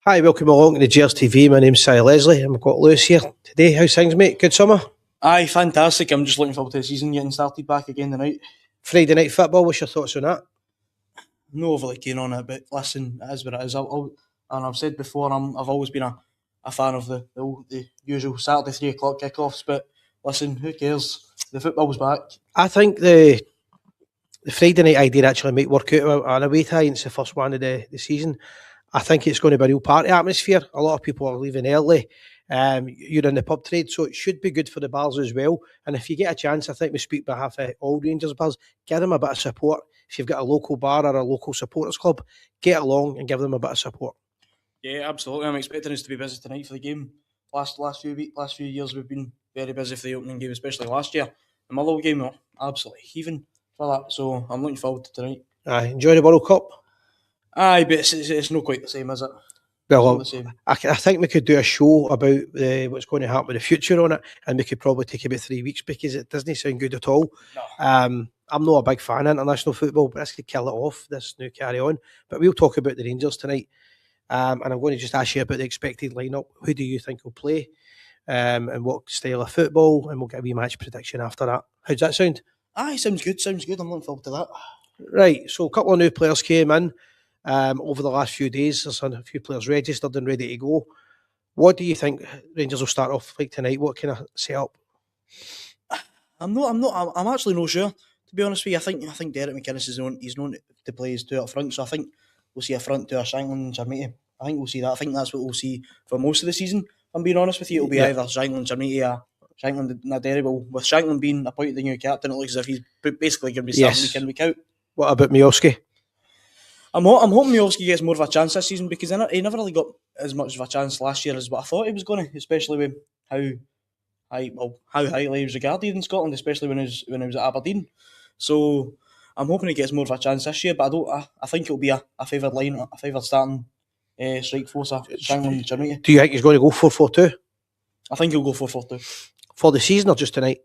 Hi, welcome along to the Gers TV. My name's Cy Leslie and we've got Lewis here today. How's things, mate? Good summer? Aye, fantastic. I'm just looking forward to the season getting started back again tonight. Friday night football, what's your thoughts on that? I'm not overly keen on it, but listen, it is what it is. And I've said before, I've always been a fan of the usual Saturday 3 o'clock kickoffs, but listen, who cares? The football's back. I think the Friday night idea actually might work out on a away tie. It's the first one of the season. I think it's going to be a real party atmosphere. A lot of people are leaving early. You're in the pub trade, so it should be good for the bars as well. And if you get a chance, I think we speak on behalf of all Rangers bars, give them a bit of support. If you've got a local bar or a local supporters club, get along and give them a bit of support. Yeah, absolutely. I'm expecting us to be busy tonight for the game. Last few years we've been very busy for the opening game, especially last year. The Motherwell game, we're absolutely heaving for that. So I'm looking forward to tonight. Aye, enjoy the World Cup. Aye, but it's not quite the same, is it? Well, I think we could do a show about what's going to happen with the future on it, and we could probably take about 3 weeks because it doesn't sound good at all. No. I'm not a big fan of international football, but this could kill it off, this new carry on. But we'll talk about the Rangers tonight, and I'm going to just ask you about the expected lineup. Who do you think will play, and what style of football, and we'll get a wee match prediction after that. How does that sound? Aye, sounds good. I'm looking forward to that. Right, so a couple of new players came in. Over the last few days, there's a few players registered and ready to go. What do you think Rangers will start off like tonight? What kind of setup? I'm actually not sure. To be honest with you, I think Derek McInnes is known to play his two up front, so I think we'll see a front two of Shankland and Jarmiti. I think we'll see that. I think that's what we'll see for most of the season. If I'm being honest with you, it'll be either Shankland, Jarmiti, or Shankland and Derry. Well, with Shankland being appointed the new captain, it looks as if he's basically going to be starting week in, week out. What about Miovski? I'm hoping Miovski gets more of a chance this season because he never really got as much of a chance last year as what I thought he was going to, especially with how highly he was regarded in Scotland, especially when he was at Aberdeen. So I'm hoping he gets more of a chance this year, but I think it'll be a favoured line, a favoured starting strike force of Shankland and Jarmiti. Do you think he's going to go 4-4-2? I think he'll go 4-4-2. For the season or just tonight?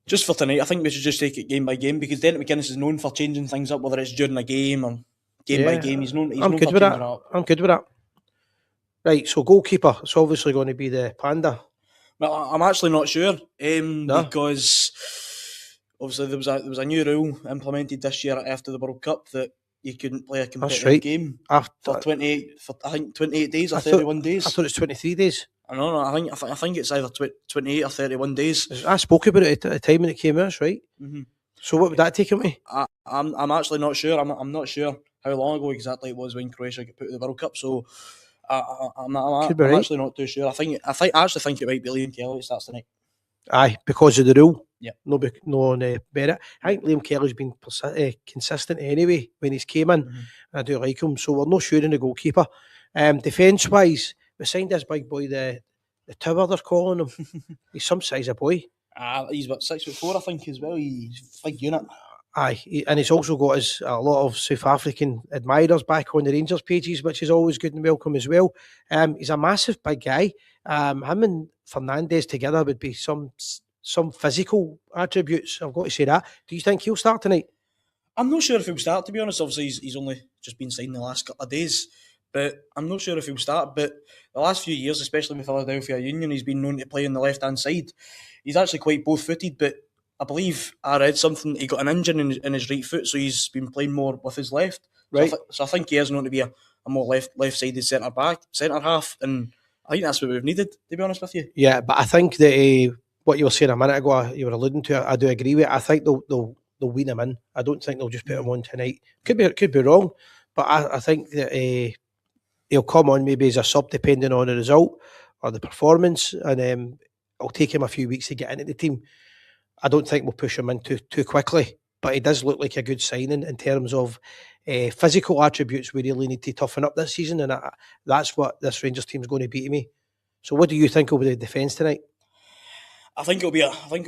Just for tonight. I think we should just take it game by game because Derek McInnes is known for changing things up, whether it's during a game or game by game. He's known for changing it up. I'm good with that. Right, so goalkeeper, it's obviously going to be the Panda. Well, I'm actually not sure because obviously there was a new rule implemented this year after the World Cup that you couldn't play a competitive game for 28 days or 31 days. I thought it's 23 days. No, I think it's either 28 or 31 days. I spoke about it at the time when it came out, right? Mm-hmm. So what would that take him to? I'm actually not sure. I'm not sure how long ago exactly it was when Croatia got put to the World Cup. So I'm actually not too sure. I actually think it might be Liam Kelly that starts tonight. Aye, because of the rule. Yeah. No better. I think Liam Kelly's been consistent anyway when he's came in. Mm-hmm. I do like him. So we're not sure in the goalkeeper. Defence wise, we signed this big boy, the Tower they're calling him. He's some size of boy. He's about 6'4", I think, as well. He's a big unit. Aye, and he's also got a lot of South African admirers back on the Rangers pages, which is always good and welcome as well. He's a massive big guy. Him and Fernandes together would be some physical attributes. I've got to say that. Do you think he'll start tonight? I'm not sure if he'll start, to be honest. Obviously, he's only just been signed the last couple of days. But I'm not sure if he'll start. But the last few years, especially with Philadelphia Union, he's been known to play on the left-hand side. He's actually quite both-footed, but I believe I read something, he got an injury in his right foot, so he's been playing more with his left. Right. So I think he is known to be a more left-sided centre-half, and I think that's what we've needed, to be honest with you. Yeah, but I think that what you were saying a minute ago, you were alluding to, I do agree with it. I think they'll wean him in. I don't think they'll just put him on tonight. Could be wrong, but I think that he'll come on maybe as a sub depending on the result or the performance, and it'll take him a few weeks to get into the team. I don't think we'll push him in too quickly, but he does look like a good signing in terms of physical attributes we really need to toughen up this season, and that's what this Rangers team is going to be to me. So what do you think will be the defence tonight? I think it'll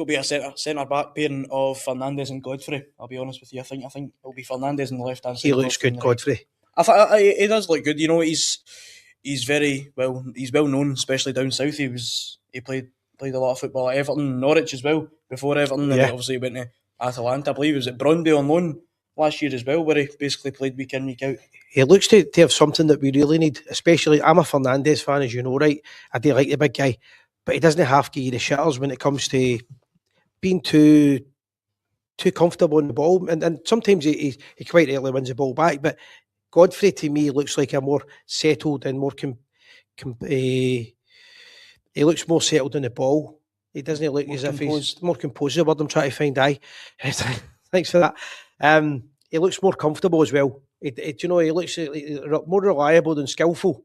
be a centre back pairing of Fernandes and Godfrey. I'll be honest with you. I think it'll be Fernandes on the left hand side. He looks good, Godfrey. He does look good. You know, he's very well. He's well known, especially down south. He played a lot of football at Everton, Norwich as well before Everton, and obviously he went to Atalanta. I believe he was at Brøndby on loan last year as well, where he basically played week in, week out. He looks to have something that we really need, especially, I'm a Fernandes fan, as you know, right? I do like the big guy, but he doesn't have to give you the shitters when it comes to being too comfortable on the ball. And sometimes he quite rarely wins the ball back, but Godfrey to me looks like a more settled and more he looks more settled on the ball. He doesn't look more as composed. If he's more composed. The word I'm trying to find. Thanks for that. He looks more comfortable as well. He looks more reliable than skillful.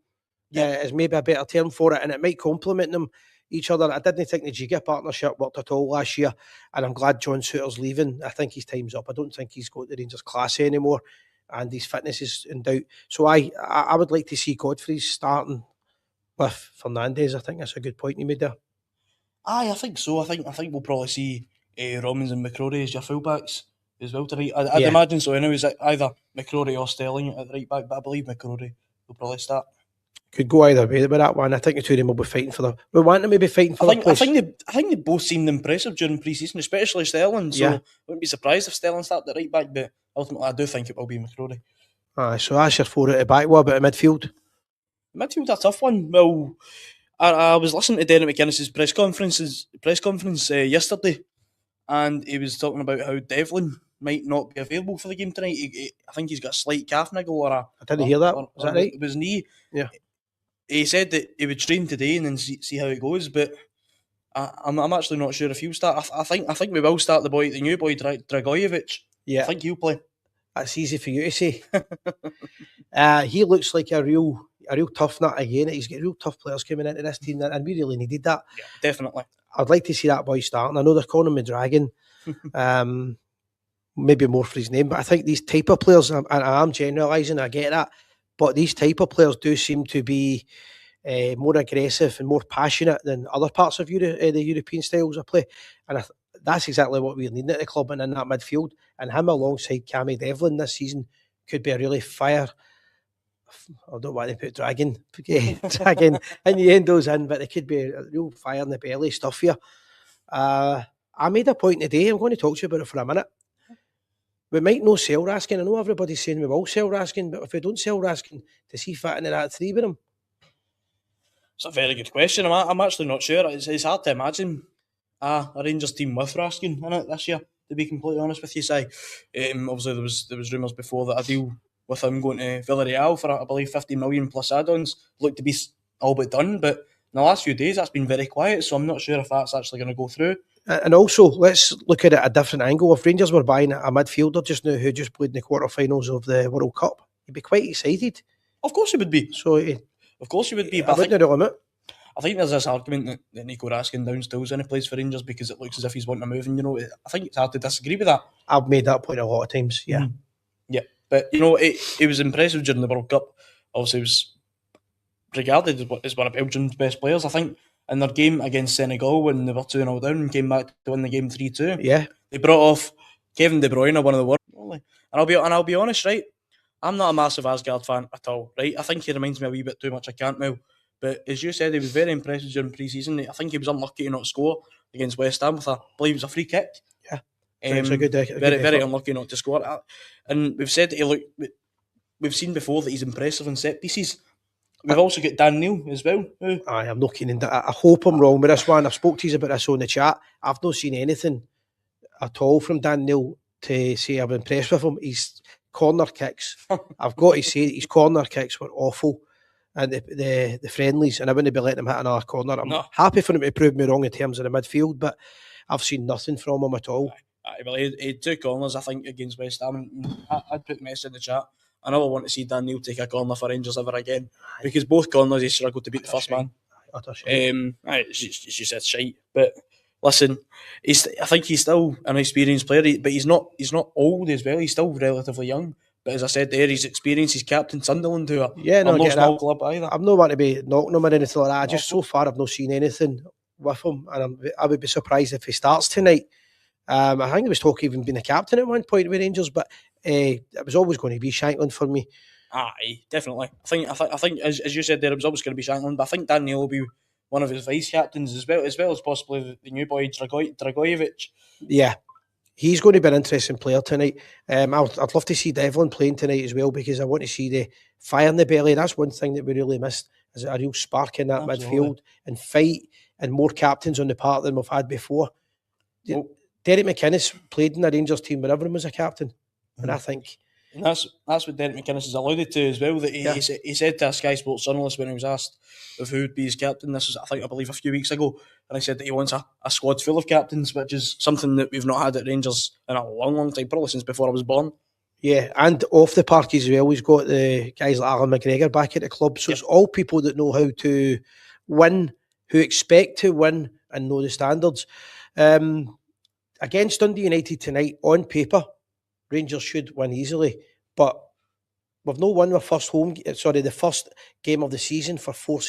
Is maybe a better term for it, and it might complement them each other. I didn't think the Giga partnership worked at all last year, and I'm glad John Souttar's leaving. I think his time's up. I don't think he's got the Rangers class anymore, and his fitness is in doubt. So I would like to see Godfrey starting with Fernandes. I think that's a good point you made there. I think so. I think we'll probably see Romans and McCrory as your fullbacks as well tonight. I'd imagine so. Anyways, either McCrory or Sterling at the right back, but I believe McCrory will probably start. Could go either way with that one. I think the two of them will be fighting for we want them to be fighting for the place. I think they both seemed impressive during pre-season, especially Sterling. So I wouldn't be surprised if Sterling started at right back, but ultimately I do think it will be McCrory. So that's your four at the back. What about midfield? Midfield's a tough one. Well, I was listening to Derek McInnes's press conference yesterday, and he was talking about how Devlin might not be available for the game tonight. I think he's got a slight calf niggle I didn't hear that. Is that right? It was knee. Yeah. He said that he would train today and then see how it goes, but I'm actually not sure if he'll start. I think we will start the new boy Dragojevic. Yeah. I think he'll play. That's easy for you to say. He looks like a real tough nut again. He's got real tough players coming into this team, and we really needed that. Yeah, definitely. I'd like to see that boy starting. I know they're calling him the Dragon, maybe more for his name, but I think these type of players, and I'm generalising, I get that, but these type of players do seem to be more aggressive and more passionate than other parts of the European styles of play, and that's exactly what we're needing at the club and in that midfield. And him alongside Cammy Devlin this season could be a really fire. I don't want to put dragon in the end those in, but it could be a real fire in the belly stuff here. I made a point today. I'm going to talk to you about it for a minute. We might not sell Raskin. I know everybody's saying we will sell Raskin, but if we don't sell Raskin, does he fit into that three with him? It's a very good question. I'm actually not sure. It's hard to imagine a Rangers team with Raskin in it this year, to be completely honest with you, Si. Obviously, there was rumours before that a deal with him going to Villarreal for, I believe, 50 million plus add-ons looked to be all but done, but in the last few days that's been very quiet, so I'm not sure if that's actually going to go through. And also, let's look at it a different angle. If Rangers were buying a midfielder just now who just played in the quarterfinals of the World Cup, he'd be quite excited. Of course he would be. Of course he would be. But I think there's this argument that Nico Raskin down stills when he plays for Rangers because it looks as if he's wanting to move, and I think it's hard to disagree with that. I've made that point a lot of times, yeah. Mm-hmm. Yeah, but it was impressive during the World Cup. Obviously, he was regarded as one of Belgium's best players. I think in their game against Senegal when they were 2-0 down and came back to win the game 3-2. Yeah, they brought off Kevin De Bruyne, one of the worst. And I'll be honest, right? I'm not a massive Asgard fan at all, right? I think he reminds me a wee bit too much of Cantwell. But as you said, he was very impressive during pre-season. I think he was unlucky to not score against West Ham I believe it was a free kick. Yeah, it's a good very unlucky not to score. And we've said that we've seen before that he's impressive in set pieces. We've also got Dan Neil as well. I'm not keen in that. I hope I'm wrong with this one. I've spoke to you about this on the chat. I've not seen anything at all from Dan Neil to say I'm impressed with him. His corner kicks, I've got to say, his corner kicks were awful. And the friendlies, and I wouldn't be letting him hit another corner. I'm happy for him to prove me wrong in terms of the midfield, but I've seen nothing from him at all. Well, he had 2 corners, I think, against West Ham. I'd put the message in the chat. I never want to see Dan Neil take a corner for Rangers ever again, because both corners he struggled to beat the first man. It's just said shite. But listen, I think he's still an experienced player, but he's not old as well. He's still relatively young. But as I said there, his experience, he's captain Sunderland to no small club either. I'm not want to be knocking him or anything like that. Just so far, I've not seen anything with him, and I would be surprised if he starts tonight. I think he was talking even being a captain at one point with Rangers, but it was always going to be Shankland for me. Aye, definitely. I think as you said there, it was always going to be Shankland, but I think Daniel will be one of his vice captains as well as possibly the new boy Dragojevic. Yeah. he's going to be an interesting player tonight. I'd love to see Devlin playing tonight as well, because I want to see the fire in the belly. That's one thing that we really missed, is a real spark in that midfield and fight, and more captains on the part than we've had before. Derek McInnes played in the Rangers team where everyone was a captain, and I think... And that's what Derek McInnes has alluded to as well, that he said to a Sky Sports journalist when he was asked of who would be his captain, this was, I believe, a few weeks ago, and he said that he wants a squad full of captains, which is something that we've not had at Rangers in a long time, probably since before I was born. Yeah, and off the park as well, he's got the guys like Alan McGregor back at the club, so it's all people that know how to win, who expect to win and know the standards. Against Dundee United tonight, on paper, Rangers should win easily, but we've not won the first game of the season for 4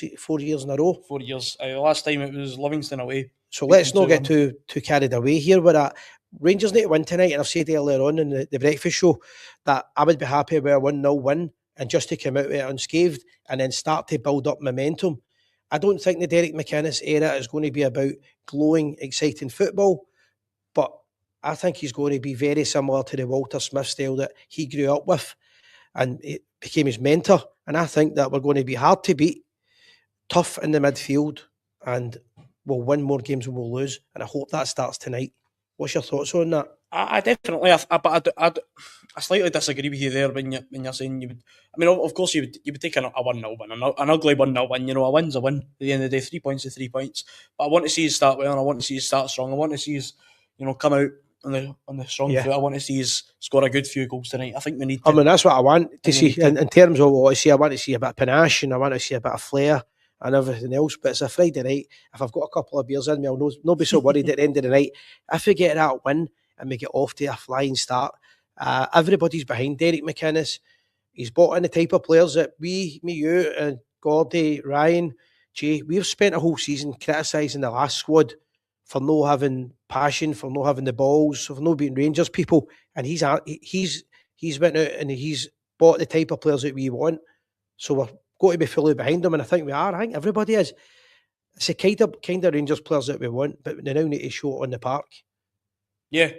years in a row. 4 years. Last time it was Livingston away. So let's not get too carried away here with that. Rangers need to win tonight, and I've said earlier on in the breakfast show that I would be happy with a 1-0 win, and just to come out with it unscathed and then start to build up momentum. I don't think the Derek McInnes era is going to be about glowing, exciting football, but I think he's going to be very similar to the Walter Smith style that he grew up with, and it became his mentor. And I think that we're going to be hard to beat, tough in the midfield, and we'll win more games than we'll lose. And I hope that starts tonight. What's your thoughts on that? I definitely, I slightly disagree with you there when you're saying you would. I mean, of course, you would take a 1-0 win, an ugly 1-0 win. You know, a win's a win. At the end of the day, 3 points is 3 points. But I want to see you start well, and I want to see you start strong. I want to see you, come out on the strong foot. I want to see you score a good few goals tonight. I think we need to. I mean, that's what I want to see. In terms of what I see, I want to see a bit of panache, and I want to see a bit of flair and everything else. But it's a Friday night. If I've got a couple of beers in me, I'll not be so worried at the end of the night. If we get that win and we get off to a flying start, everybody's behind Derek McInnes. He's bought in the type of players that me, you, and Gordy, Ryan, Jay, we've spent a whole season criticising the last squad for not having passion, for not having the balls, for not being Rangers people. And he's went out and he's bought the type of players that we want. So we're going to be fully behind them, and I think we are. I think everybody is. It's the kind of Rangers players that we want, but they now need to show it on the park. Yeah,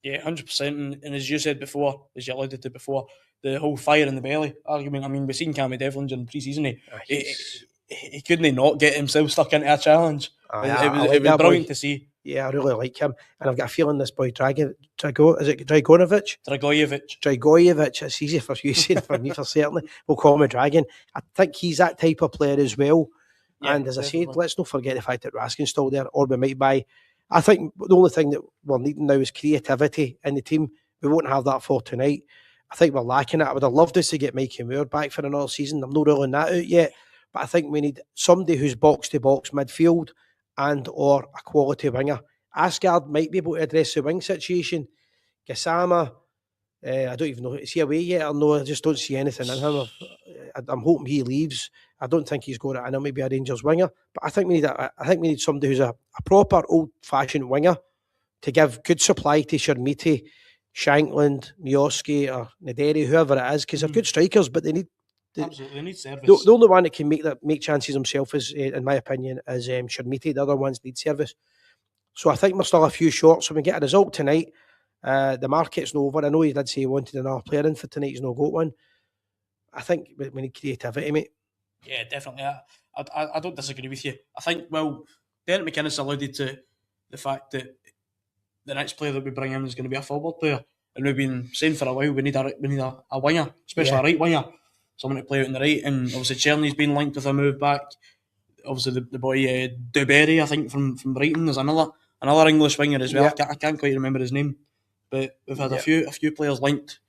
100%. And as you said before, as you alluded to before, the whole fire in the belly argument. I mean, we've seen Cammy Devlin during pre-season. He couldn't not get himself stuck into a challenge. It was brilliant to see. Yeah, I really like him. And I've got a feeling this boy Dragojevic? Dragojevic. It's easy for you saying, for me for certainly. We'll call him a Dragon. I think he's that type of player as well. Yeah, and as definitely. I said, let's not forget the fact that Raskin's still there, or we might buy. I think the only thing that we're needing now is creativity in the team. We won't have that for tonight. I think we're lacking it. I would have loved us to get Mikey Moore back for another season. I'm not ruling that out yet. But I think we need somebody who's box-to-box midfield and or a quality winger. Asgard might be able to address the wing situation. Gassama, I don't even know, is he away yet or no? I just don't see anything in him. I'm hoping he leaves. I don't think he's going to, I know maybe a Rangers winger, but I think we need somebody who's a proper old-fashioned winger to give good supply to Shermiti, Shankland, Miovski or Naderi, whoever it is, because they're good strikers, but they need absolutely need service. The only one that can make chances himself is, in my opinion, is Shermiti. The other ones need service. So I think we're still a few short. So we get a result tonight. The market's not over. I know he did say he wanted another player in for tonight. He's not got one. I think we need creativity, mate. Yeah, definitely. I don't disagree with you. I think, well, Derek McInnes alluded to the fact that the next player that we bring in is going to be a forward player. And we've been saying for a while we need a winger, especially a right winger. Someone to play out on the right, and obviously Czerny's been linked with a move back. Obviously the boy Duberry, I think from Brighton, is another English winger as well. I can't quite remember his name, but we've had a few players linked,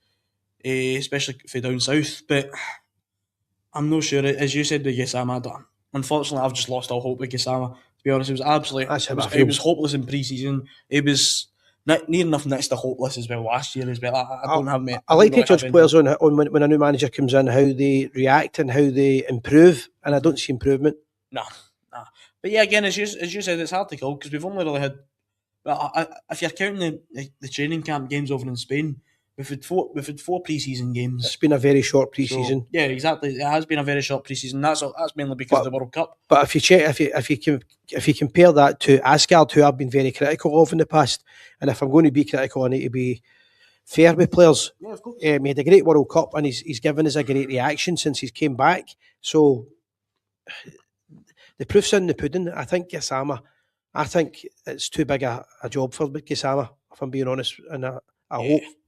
especially for down south. But I'm not sure. As you said with Gassama, unfortunately I've just lost all hope with Gassama. To be honest, it was absolutely it was hopeless in pre-season. It was near enough next to hopeless as well last year as well. I don't have me. I like to judge players on when a new manager comes in, how they react and how they improve, and I don't see improvement. Nah. But yeah, again, as you said, it's hard to call because we've only really had. Well, if you're counting the training camp games over in Spain, we've had four pre-season games. It's been a very short pre-season. So, yeah, exactly. It has been a very short pre-season. That's mainly because of the World Cup. But if you compare that to Asgard, who I've been very critical of in the past, and if I'm going to be critical, I need to be fair with players. Yeah, of course. He had a great World Cup, and he's given us a great reaction since he's came back. So the proof's in the pudding. I think Gassama, I think it's too big a job for Gassama, if I'm being honest. And I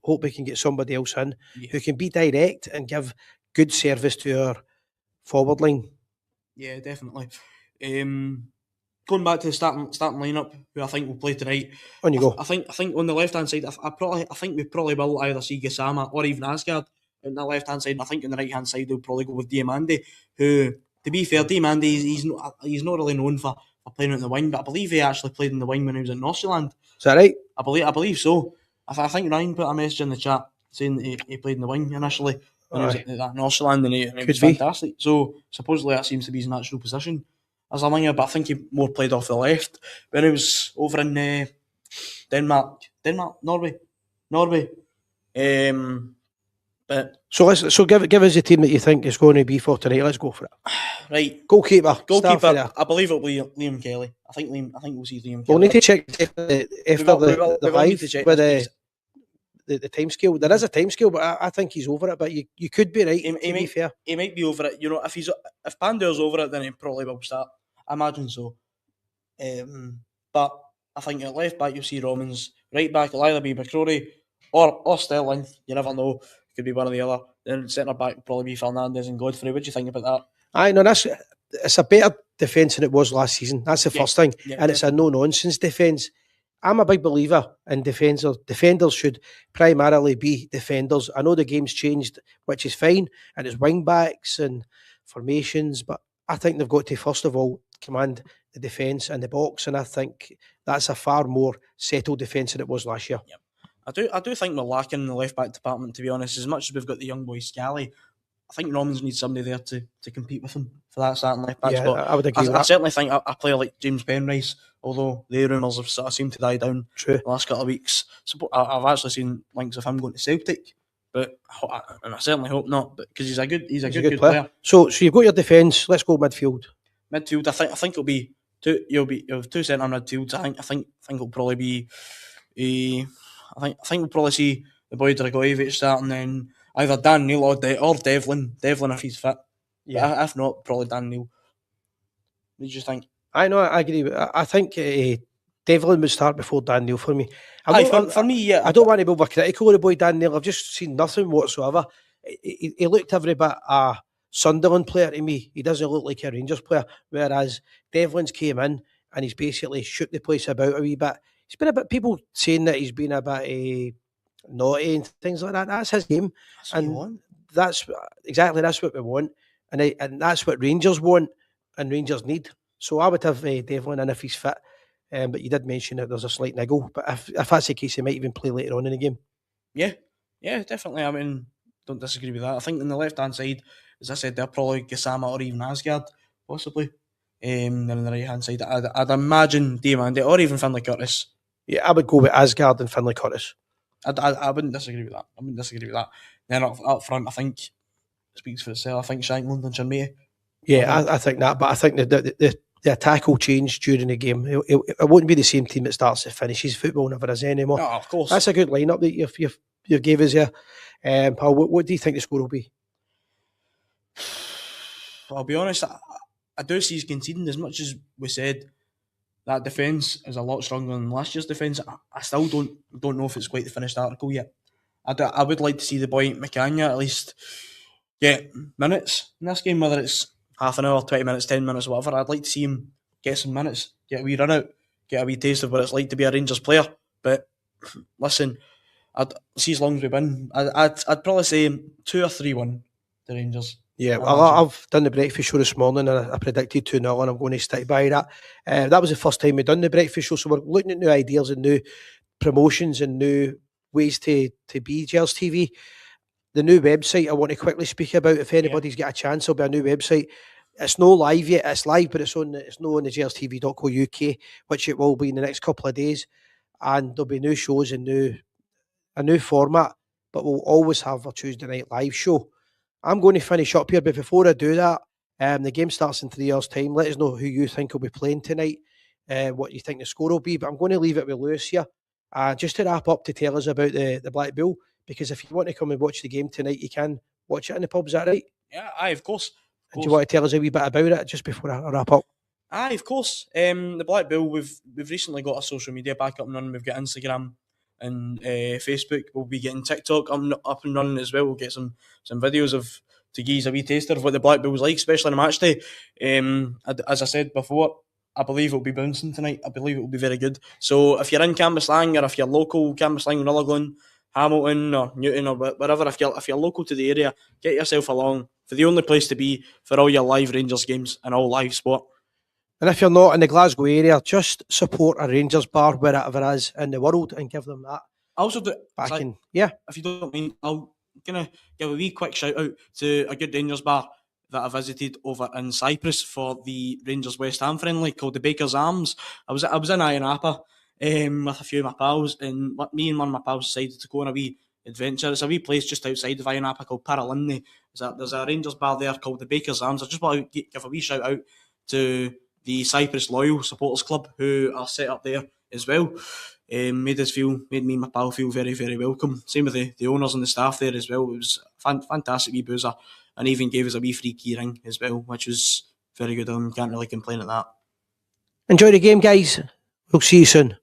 hope we can get somebody else in who can be direct and give good service to our forward line. Yeah, definitely. Going back to the starting lineup, who I think will play tonight. On you go. I think on the left hand side, I think we probably will either see Gassama or even Asgard on the left hand side. And I think on the right hand side they'll probably go with Diamandi, who, to be fair, Diamandi he's not really known for playing on the wing, but I believe he actually played in the wing when he was at Northland. Is that right? I believe so. I think Ryan put a message in the chat saying that he played in the wing initially when he was at Northland, and he was fantastic. So supposedly that seems to be his natural position as a winger, but I think he more played off the left when he was over in Norway. But so give us the team that you think is going to be for tonight. Let's go for it. Right, goalkeeper. I believe it'll be Liam Kelly. I think we'll see Liam Kelly. We'll need to check after the live with the time scale. There is a time scale, but I think he's over it. But you could be right. He might be over it. You know, if Pandel's over it, then he probably will start. I imagine so. But I think at left back you'll see Romans. Right back it'll either be McCrory or Sterling. You never know. Could be one or the other. Then centre back will probably be Fernandez and Godfrey. What do you think about that? I know it's a better defence than it was last season. That's the first thing, and it's a no-nonsense defence. I'm a big believer in defenders. Defenders should primarily be defenders. I know the game's changed, which is fine, and it's wing backs and formations, but I think they've got to first of all command the defence and the box, and I think that's a far more settled defence than it was last year. Yep. I do think we're lacking in the left back department, to be honest. As much as we've got the young boy Scally, I think Romans needs somebody there to compete with him for that starting left back spot. I would agree with that. I certainly think a player like James Penrice, although the rumours have sort of seemed to die down the last couple of weeks. So I've actually seen links of him going to Celtic, and I certainly hope not, because he's a good player. So you've got your defence. Let's go midfield. Midfield, I think it'll be two. You'll have two centre midfields. I think it'll probably be I think we'll probably see the boy Dragojevic starting, then either Dan Neil or Devlin. Devlin if he's fit. Yeah. If not, probably Dan Neil. What do you think? I know, I agree. I think Devlin would start before Dan Neil for me. For me, yeah. I don't want to be overcritical of the boy Dan Neil. I've just seen nothing whatsoever. He looked every bit a Sunderland player to me. He doesn't look like a Rangers player. Whereas Devlin's came in and he's basically shook the place about a wee bit. He's been a bit, people saying that he's been a bit naughty and things like that. That's his game. That's what we want. And that's what Rangers want and Rangers need. So I would have Devlin in if he's fit. But you did mention that there's a slight niggle. But if that's the case, he might even play later on in the game. Yeah, definitely. I mean, don't disagree with that. I think on the left-hand side, as I said, they're probably Gassama or even Asgard, possibly. Then on the right-hand side, I'd imagine Diamandi or even Finlay Curtis. Yeah, I would go with Asgard and Finlay Curtis. I wouldn't disagree with that. Then up front, I think it speaks for itself. I think Shankland and Shanmay. Yeah, I think that, but I think the attack will change during the game. It won't be the same team that starts and finishes. Football never is anymore. No, of course. That's a good lineup that you gave us here. Paul, what do you think the score will be? I'll be honest, I do see he's conceding. As much as we said that defence is a lot stronger than last year's defence, I still don't know if it's quite the finished article yet. I would like to see the boy McCanya at least get minutes in this game, whether it's half an hour, 20 minutes, 10 minutes, whatever. I'd like to see him get some minutes, get a wee run out, get a wee taste of what it's like to be a Rangers player. But listen, I'd see as long as we win, I'd probably say 2 or 3-1 the Rangers. Yeah, well, I've done the breakfast show this morning and I predicted 2-0 and I'm going to stick by that. That was the first time we've done the breakfast show, so we're looking at new ideas and new promotions and new ways to be Gers TV. The new website I want to quickly speak about. If anybody's got a chance, there'll be a new website. It's no live yet. It's live, but it's not on the gerstv.co.uk, which it will be in the next couple of days. And there'll be new shows and a new format. but we'll always have our Tuesday night live show. I'm going to finish up here, but before I do that, the game starts in 3 hours' time. Let us know who you think will be playing tonight, what you think the score will be. But I'm going to leave it with Lewis here, just to wrap up, to tell us about the Black Bull, because if you want to come and watch the game tonight, you can watch it in the pub. Is that right? Yeah, aye, of course. And do you want to tell us a wee bit about it just before I wrap up? Aye, of course. The Black Bull, we've recently got our social media back up and running. We've got Instagram and Facebook. We'll be getting TikTok up and running as well. We'll get some videos to give you a wee taster of what the Black Bull's like, especially on a match day. As I said before, I believe it'll be bouncing tonight. I believe it will be very good. So if you're in Cambuslang, or if you're local, Cambuslang, Rutherglen, Hamilton or Newton or wherever, if you're local to the area, get yourself along for the only place to be for all your live Rangers games and all live sport. And if you're not in the Glasgow area, just support a Rangers bar wherever it is in the world and give them that. I also do backing. Yeah. If you don't mind, I'll gonna give a wee quick shout out to a good Rangers bar that I visited over in Cyprus for the Rangers West Ham friendly called the Baker's Arms. I was in Ayia Napa with a few of my pals, and me and one of my pals decided to go on a wee adventure. It's a wee place just outside of Ayia Napa called Paralimni. There's a Rangers bar there called the Baker's Arms. I just want to give a wee shout out to the Cyprus Loyal Supporters Club, who are set up there as well. Made me and my pal feel very, very welcome. Same with the owners and the staff there as well. It was fantastic wee boozer, and even gave us a wee free key ring as well, which was very good of them. Can't really complain at that. Enjoy the game, guys. We'll see you soon.